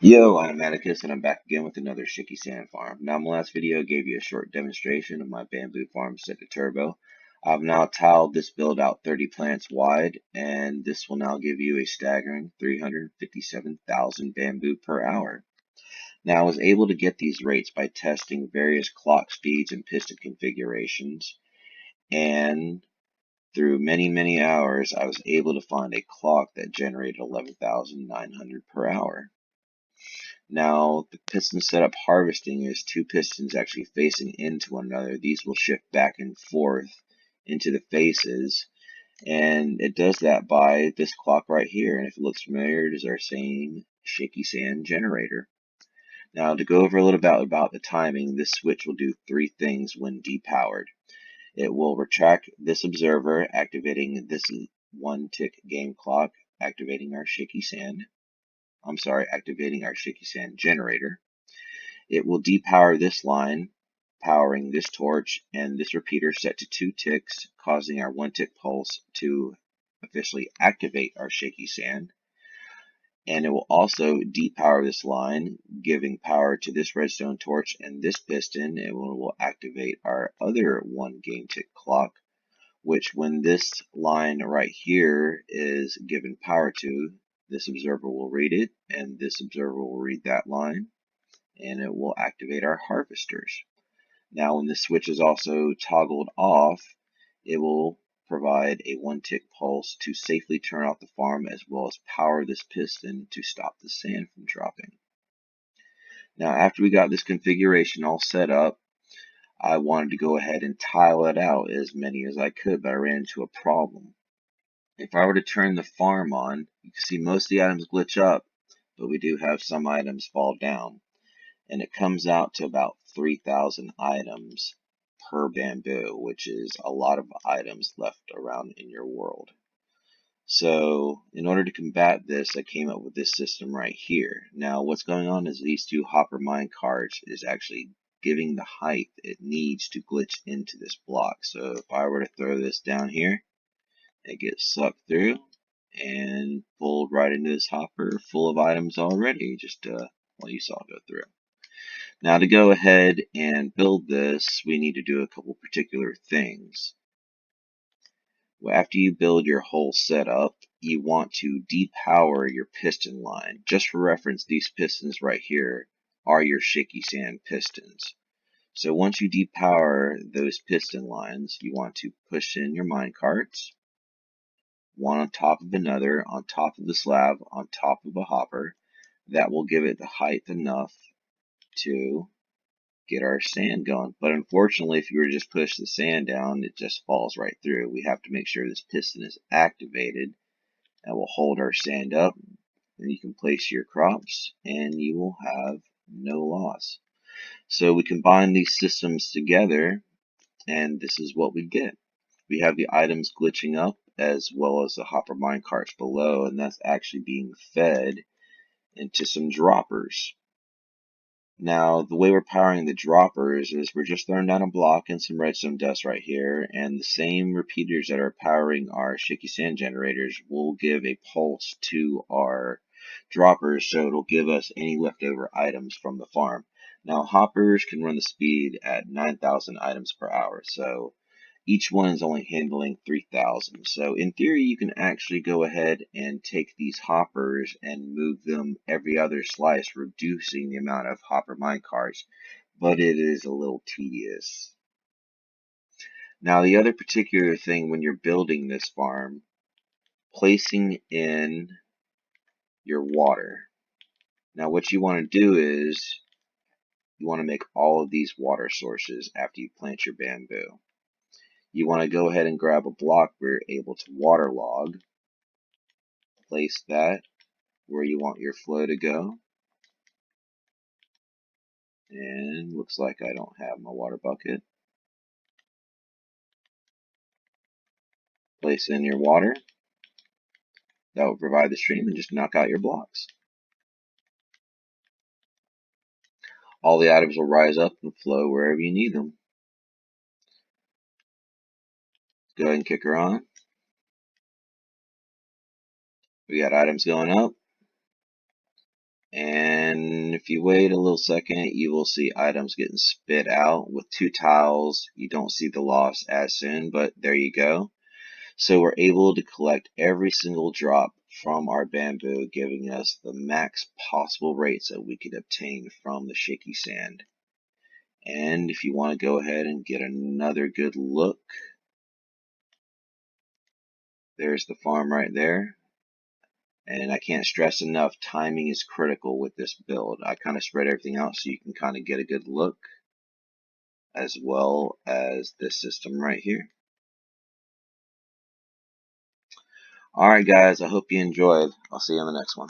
Yo, I'm Atticus, and I'm back again with another Shaky Sand Farm. Now, my last video gave you a short demonstration of my bamboo farm set to turbo. I've now tiled this build out 30 plants wide, and this will now give you a staggering 357,000 bamboo per hour. Now, I was able to get these rates by testing various clock speeds and piston configurations, and through many hours, I was able to find a clock that generated 11,900 per hour. Now, the piston setup harvesting is two pistons actually facing into one another. These will shift back and forth into the faces, and it does that by this clock right here. And if it looks familiar, it is our same shaky sand generator. Now, to go over a little about the timing, this switch will do three things when depowered. It will retract this observer, activating this one tick game clock, activating our shaky sand. Activating our shaky sand generator. It will depower this line, powering this torch, and this repeater set to 2 ticks, causing our 1 tick pulse to officially activate our shaky sand. And it will also depower this line, giving power to this redstone torch and this piston. It will activate our other 1 game tick clock, which when this line right here is given power to, this observer will read it, and this observer will read that line, and it will activate our harvesters. Now, when the switch is also toggled off, it will provide a 1 tick pulse to safely turn off the farm, as well as power this piston to stop the sand from dropping. Now, after we got this configuration all set up, I wanted to go ahead and tile it out as many as I could, but I ran into a problem. If I were to turn the farm on, you can see most of the items glitch up, but we do have some items fall down. And it comes out to about 3,000 items per bamboo, which is a lot of items left around in your world. So in order to combat this, I came up with this system right here. Now what's going on is these two hopper mine carts is actually giving the height it needs to glitch into this block. So if I were to throw this down here, it gets sucked through and pulled right into this hopper full of items already, just well, you saw it go through. Now to go ahead and build this, we need to do a couple particular things. Well, after you build your whole setup, you want to depower your piston line. Just for reference, these pistons right here are your shaky sand pistons. So once you depower those piston lines, you want to push in your mine carts, one on top of another, on top of the slab, on top of a hopper. That will give it the height enough to get our sand going. But unfortunately, if you were to just push the sand down, it just falls right through. We have to make sure this piston is activated. That will hold our sand up. Then you can place your crops and you will have no loss. So we combine these systems together and this is what we get. We have the items glitching up as well as the hopper mine carts below, and that's actually being fed into some droppers. Now, the way we're powering the droppers is we're just throwing down a block and some redstone dust right here, and the same repeaters that are powering our shaky sand generators will give a pulse to our droppers, so it'll give us any leftover items from the farm. Now, hoppers can run the speed at 9,000 items per hour, so each one is only handling 3,000. So in theory, you can actually go ahead and take these hoppers and move them every other slice, reducing the amount of hopper minecarts, but it is a little tedious. Now, the other particular thing when you're building this farm, placing in your water. Now, what you want to do is you want to make all of these water sources after you plant your bamboo. You want to go ahead and grab a block where you're able to waterlog. Place that where you want your flow to go. And looks like I don't have my water bucket. Place in your water. That will provide the stream and just knock out your blocks. All the items will rise up and flow wherever you need them. Go ahead and kick her on. We got items going up. And And if you wait a little second, you will see items getting spit out. With 2 tiles, you don't see the loss as soon, but there you go. So we're able to collect every single drop from our bamboo, giving us the max possible rates that we could obtain from the shaky sand. And if you want to go ahead and get another good look, there's the farm right there. And I can't stress enough, timing is critical with this build. I kind of spread everything out so you can kind of get a good look, as well as this system right here. Alright guys, I hope you enjoyed. I'll see you in the next one.